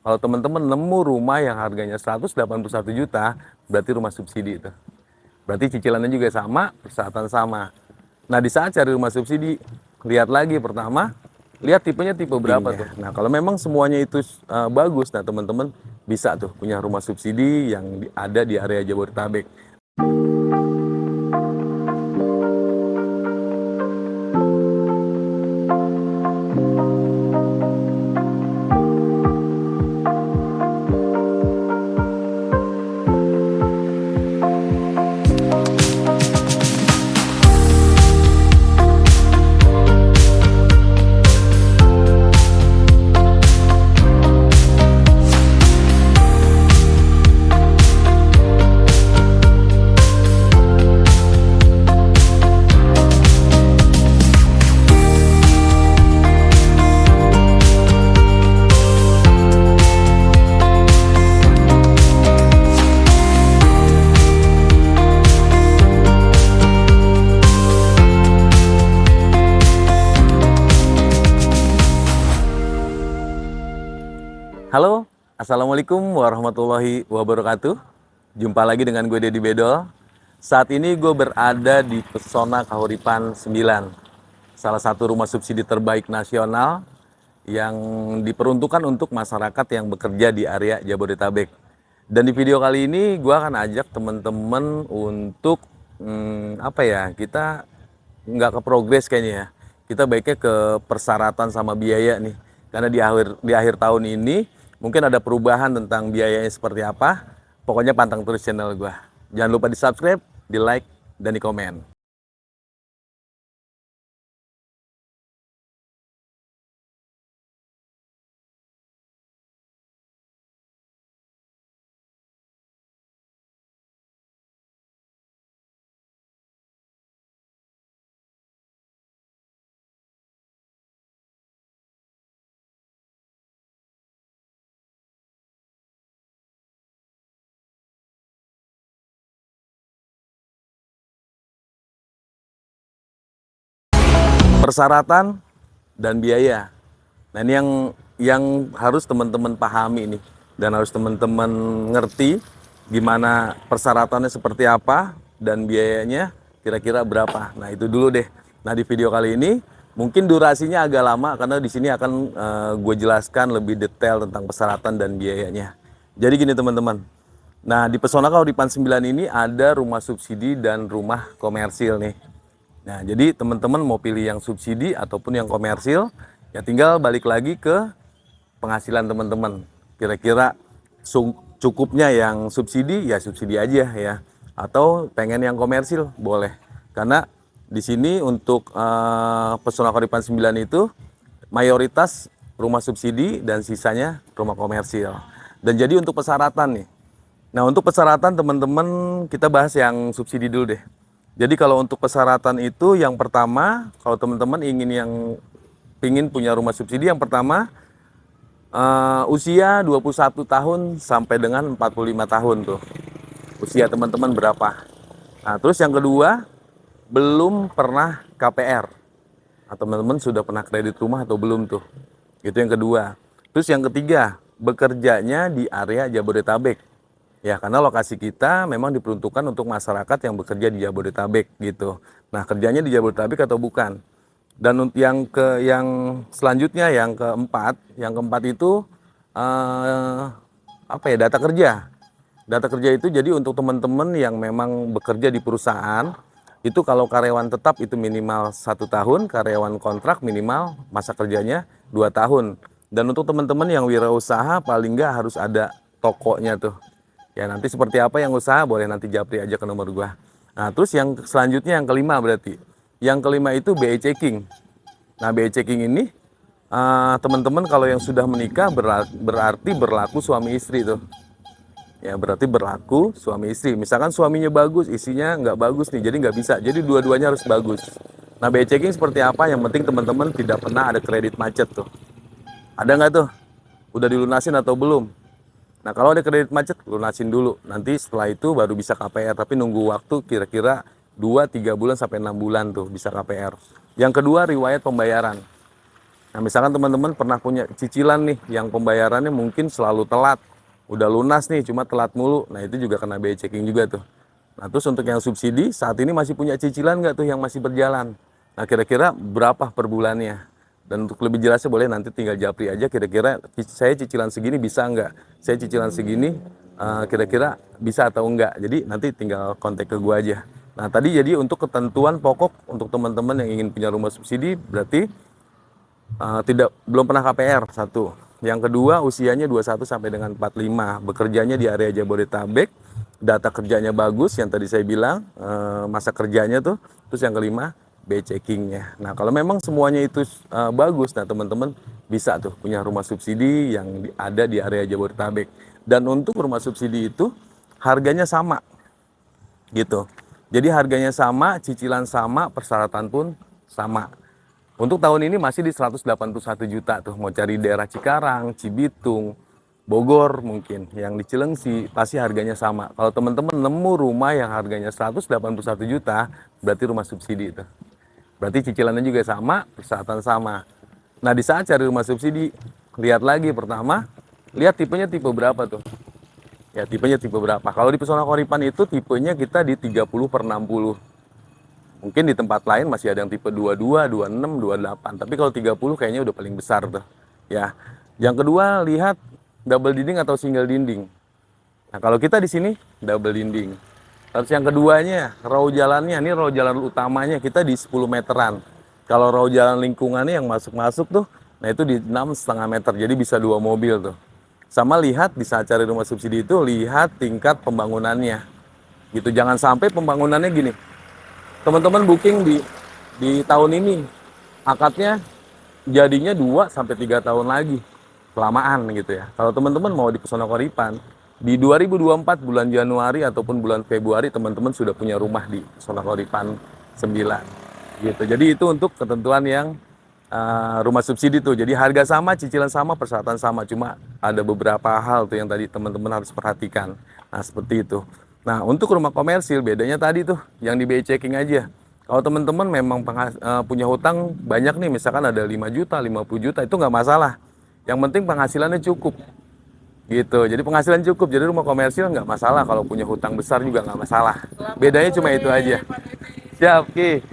Kalau teman-teman nemu rumah yang harganya 181 juta, berarti rumah subsidi itu. Berarti cicilannya juga sama, persyaratan sama. Nah, di saat cari rumah subsidi, lihat lagi pertama, lihat tipenya tipe berapa tuh. Nah, kalau memang semuanya itu bagus, nah teman-teman bisa tuh punya rumah subsidi yang ada di area Jabodetabek. Halo, Assalamualaikum warahmatullahi wabarakatuh. Jumpa lagi dengan gue Deddy Bedol. Saat ini gue berada di Pesona Kahuripan 9, salah satu rumah subsidi terbaik nasional yang diperuntukkan untuk masyarakat yang bekerja di area Jabodetabek. Dan di video kali ini gue akan ajak teman-teman untuk kita nggak ke progres kayaknya ya. Kita baiknya ke persyaratan sama biaya nih. Karena di akhir tahun ini mungkin ada perubahan tentang biayanya seperti apa. Pokoknya pantang terus channel gue. Jangan lupa di subscribe, di like, dan di komen. Persyaratan dan biaya. Nah, ini yang harus teman-teman pahami nih, dan harus teman-teman ngerti gimana persyaratannya seperti apa dan biayanya kira-kira berapa. Nah, itu dulu deh. Nah, di video kali ini mungkin durasinya agak lama karena di sini akan gue jelaskan lebih detail tentang persyaratan dan biayanya. Jadi gini teman-teman. Nah, di Pesona Kahuripan 9 ini ada rumah subsidi dan rumah komersil nih. Nah, jadi teman-teman mau pilih yang subsidi ataupun yang komersil, ya tinggal balik lagi ke penghasilan teman-teman. Kira-kira cukupnya yang subsidi, ya subsidi aja ya. Atau pengen yang komersil, boleh. Karena di sini untuk Pesona Kahuripan 9 itu mayoritas rumah subsidi dan sisanya rumah komersil. Dan jadi untuk persyaratan nih. Nah, untuk persyaratan teman-teman kita bahas yang subsidi dulu deh. Jadi kalau untuk persyaratan itu yang pertama, kalau teman-teman ingin punya rumah subsidi, yang pertama usia 21 tahun sampai dengan 45 tahun tuh. Usia teman-teman berapa? Nah, terus yang kedua, belum pernah KPR. Atau teman-teman sudah pernah kredit rumah atau belum tuh. Itu yang kedua. Terus yang ketiga, bekerjanya di area Jabodetabek. Ya, karena lokasi kita memang diperuntukkan untuk masyarakat yang bekerja di Jabodetabek gitu. Nah, kerjanya di Jabodetabek atau bukan? Dan yang selanjutnya yang keempat itu data kerja. Data kerja itu jadi untuk teman-teman yang memang bekerja di perusahaan itu kalau karyawan tetap itu minimal 1 tahun, karyawan kontrak minimal masa kerjanya 2 tahun. Dan untuk teman-teman yang wirausaha paling nggak harus ada tokonya tuh. Ya, nanti seperti apa yang usaha boleh nanti japri aja ke nomor gua. Nah, terus yang selanjutnya yang kelima berarti. Yang kelima itu BE checking. Nah, BE checking ini teman-teman kalau yang sudah menikah berarti berlaku suami istri tuh. Ya, berarti berlaku suami istri. Misalkan suaminya bagus, istrinya nggak bagus nih, jadi nggak bisa. Jadi dua-duanya harus bagus. Nah, BE checking seperti apa? Yang penting teman-teman tidak pernah ada kredit macet tuh. Ada nggak tuh? Udah dilunasin atau belum? Nah, kalau ada kredit macet, lunasin dulu. Nanti setelah itu baru bisa KPR. Tapi nunggu waktu kira-kira 2-3 bulan sampai 6 bulan tuh bisa KPR. Yang kedua, riwayat pembayaran. Nah, misalkan teman-teman pernah punya cicilan nih yang pembayarannya mungkin selalu telat, udah lunas nih cuma telat mulu, nah itu juga kena biaya checking juga tuh. Nah, terus untuk yang subsidi saat ini masih punya cicilan nggak tuh yang masih berjalan? Nah, kira-kira berapa per bulannya? Dan untuk lebih jelasnya boleh nanti tinggal japri aja kira-kira saya cicilan segini bisa nggak? Saya cicilan segini kira-kira bisa atau enggak? Jadi nanti tinggal kontak ke gua aja. Nah, tadi jadi untuk ketentuan pokok untuk teman-teman yang ingin punya rumah subsidi berarti belum pernah KPR satu. Yang kedua usianya 21 sampai dengan 45, bekerjanya di area Jabodetabek, data kerjanya bagus yang tadi saya bilang, masa kerjanya tuh. Terus yang kelima B checkingnya. Nah kalau memang semuanya itu bagus, nah teman-teman bisa tuh punya rumah subsidi yang ada di area Jabodetabek. Dan untuk rumah subsidi itu harganya sama gitu. Jadi harganya sama, cicilan sama, persyaratan pun sama. Untuk tahun ini masih di 181 juta tuh, mau cari daerah Cikarang, Cibitung, Bogor mungkin, yang di Cilengsi pasti harganya sama. Kalau teman-teman nemu rumah yang harganya 181 juta, berarti rumah subsidi itu. Berarti cicilannya juga sama, persyaratan sama. Nah di saat cari rumah subsidi, lihat lagi pertama, lihat tipenya tipe berapa tuh. Ya tipenya tipe berapa. Kalau di Pesona Koripan itu tipenya kita di 30/60. Mungkin di tempat lain masih ada yang tipe 22, 26, 28. Tapi kalau 30 kayaknya udah paling besar tuh. Ya. Yang kedua, lihat double dinding atau single dinding. Nah, kalau kita di sini double dinding. Terus yang keduanya, row jalannya, ini row jalan utamanya kita di 10 meteran. Kalau row jalan lingkungannya yang masuk-masuk tuh, nah itu di 6,5 meter. Jadi bisa 2 mobil tuh. Sama lihat di saat cari rumah subsidi itu, lihat tingkat pembangunannya. Gitu, jangan sampai pembangunannya gini. Teman-teman booking di tahun ini, akadnya jadinya 2 sampai 3 tahun lagi. Kelamaan gitu ya. Kalau teman-teman mau di Pesona Koripan, di 2024 bulan Januari ataupun bulan Februari teman-teman sudah punya rumah di Pesona Koripan 9. Gitu. Jadi itu untuk ketentuan yang rumah subsidi tuh. Jadi harga sama, cicilan sama, persyaratan sama. Cuma ada beberapa hal tuh yang tadi teman-teman harus perhatikan. Nah, seperti itu. Nah, untuk rumah komersil bedanya tadi tuh yang di BI checking aja. Kalau teman-teman memang punya hutang banyak nih, misalkan ada 5 juta, 50 juta, itu nggak masalah. Yang penting penghasilannya cukup. Gitu. Jadi penghasilan cukup. Jadi rumah komersil nggak masalah. Kalau punya hutang besar juga nggak masalah. Bedanya cuma itu aja. Siap, Ki.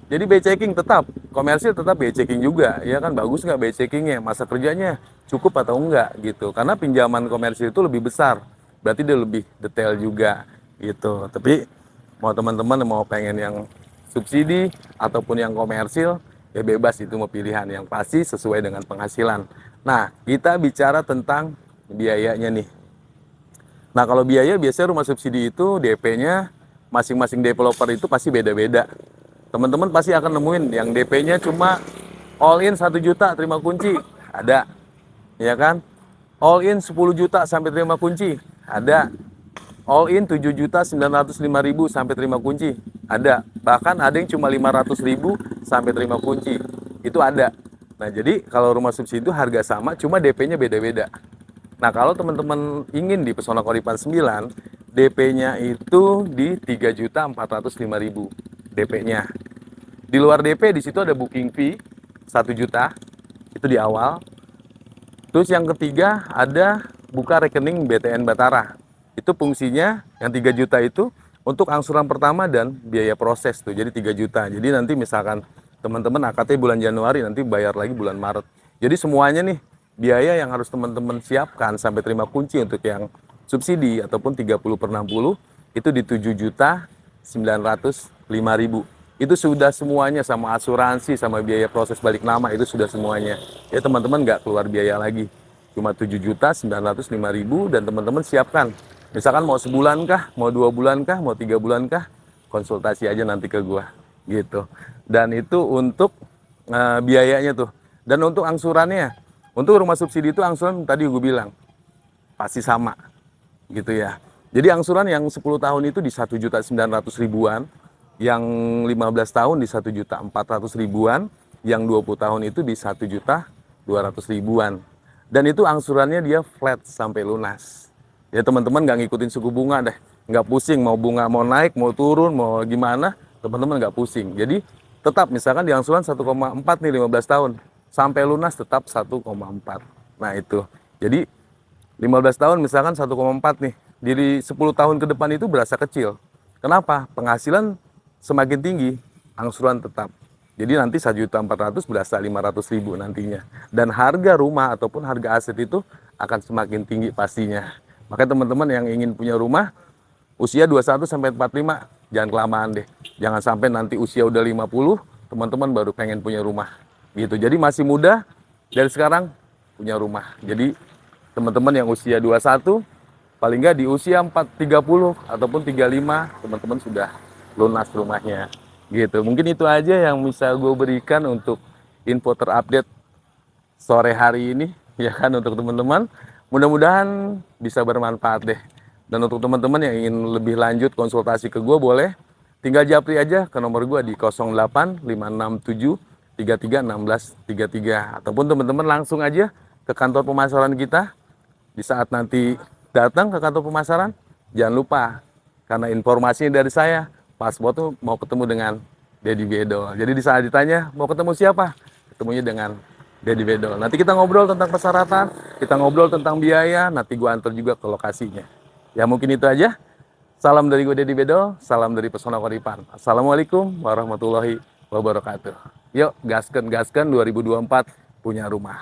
Jadi BI checking tetap, komersil tetap BI checking juga. Ya kan, bagus nggak BI checkingnya? Masa kerjanya cukup atau enggak gitu. Karena pinjaman komersil itu lebih besar. Berarti dia lebih detail juga gitu. Tapi mau teman-teman mau pengen yang subsidi ataupun yang komersil, ya bebas, itu mau pilihan yang pasti sesuai dengan penghasilan. Nah, kita bicara tentang biayanya nih. Nah, kalau biaya biasanya rumah subsidi itu DP-nya masing-masing developer itu pasti beda-beda. Teman-teman pasti akan nemuin yang DP-nya cuma all in 1 juta terima kunci, ada. Ya kan? All in 10 juta sampai terima kunci, ada. All in 7.905.000 sampai terima kunci, ada. Bahkan ada yang cuma 500.000 sampai terima kunci, itu ada. Nah, jadi kalau rumah subsidi itu harga sama, cuma DP-nya beda-beda. Nah, kalau teman-teman ingin di Pesona Koripan 9, DP-nya itu di 3.405.000 DP-nya. Di luar DP di situ ada booking fee 1 juta, itu di awal. Terus yang ketiga ada buka rekening BTN Batara. Itu fungsinya yang 3 juta itu untuk angsuran pertama dan biaya proses tuh. Jadi 3 juta. Jadi nanti misalkan teman-teman akadnya bulan Januari, nanti bayar lagi bulan Maret. Jadi semuanya nih biaya yang harus teman-teman siapkan sampai terima kunci untuk yang subsidi ataupun 30/60 itu di 7.905.000. Itu sudah semuanya, sama asuransi, sama biaya proses balik nama, itu sudah semuanya. Ya teman-teman nggak keluar biaya lagi. Cuma 7.905.000 dan teman-teman siapkan. Misalkan mau sebulan kah, mau 2 bulan kah, mau 3 bulan kah, konsultasi aja nanti ke gua gitu. Dan itu untuk biayanya tuh. Dan untuk angsurannya, untuk rumah subsidi itu angsuran tadi gue bilang pasti sama gitu ya. Jadi angsuran yang 10 tahun itu di 1.900.000-an, yang 15 tahun di 1.400.000-an, yang 20 tahun itu di 1.200.000-an. Dan itu angsurannya dia flat sampai lunas. Ya teman-teman nggak ngikutin suku bunga deh, nggak pusing mau bunga mau naik, mau turun, mau gimana, teman-teman nggak pusing. Jadi tetap misalkan di angsuran 1,4 nih 15 tahun, sampai lunas tetap 1,4. Nah itu, jadi 15 tahun misalkan 1,4 nih, jadi 10 tahun ke depan itu berasa kecil. Kenapa? Penghasilan semakin tinggi, angsuran tetap. Jadi nanti 1.400.000 berasa 500.000 nantinya. Dan harga rumah ataupun harga aset itu akan semakin tinggi pastinya. Makanya teman-teman yang ingin punya rumah, usia 21 sampai 45, jangan kelamaan deh. Jangan sampai nanti usia udah 50, teman-teman baru pengen punya rumah. Gitu. Jadi masih muda, dari sekarang punya rumah. Jadi teman-teman yang usia 21, paling nggak di usia 30 ataupun 35, teman-teman sudah lunas rumahnya. Gitu. Mungkin itu aja yang bisa gue berikan untuk info terupdate sore hari ini, ya kan, untuk teman-teman. Mudah-mudahan bisa bermanfaat deh. Dan untuk teman-teman yang ingin lebih lanjut konsultasi ke gue, boleh tinggal japri aja ke nomor gue di 08 567 33 16 33, ataupun teman-teman langsung aja ke kantor pemasaran kita. Di saat nanti datang ke kantor pemasaran, jangan lupa, karena informasinya dari saya, paspor tuh mau ketemu dengan Dedi Bedol. Jadi di saat ditanya mau ketemu siapa, ketemunya dengan Dedi Bedol. Nanti kita ngobrol tentang persyaratan, kita ngobrol tentang biaya, nanti gua antar juga ke lokasinya. Ya mungkin itu aja. Salam dari gue Dedi Bedol, salam dari Pesona Koripan. Assalamualaikum warahmatullahi wabarakatuh. Yuk gaskan 2024 punya rumah.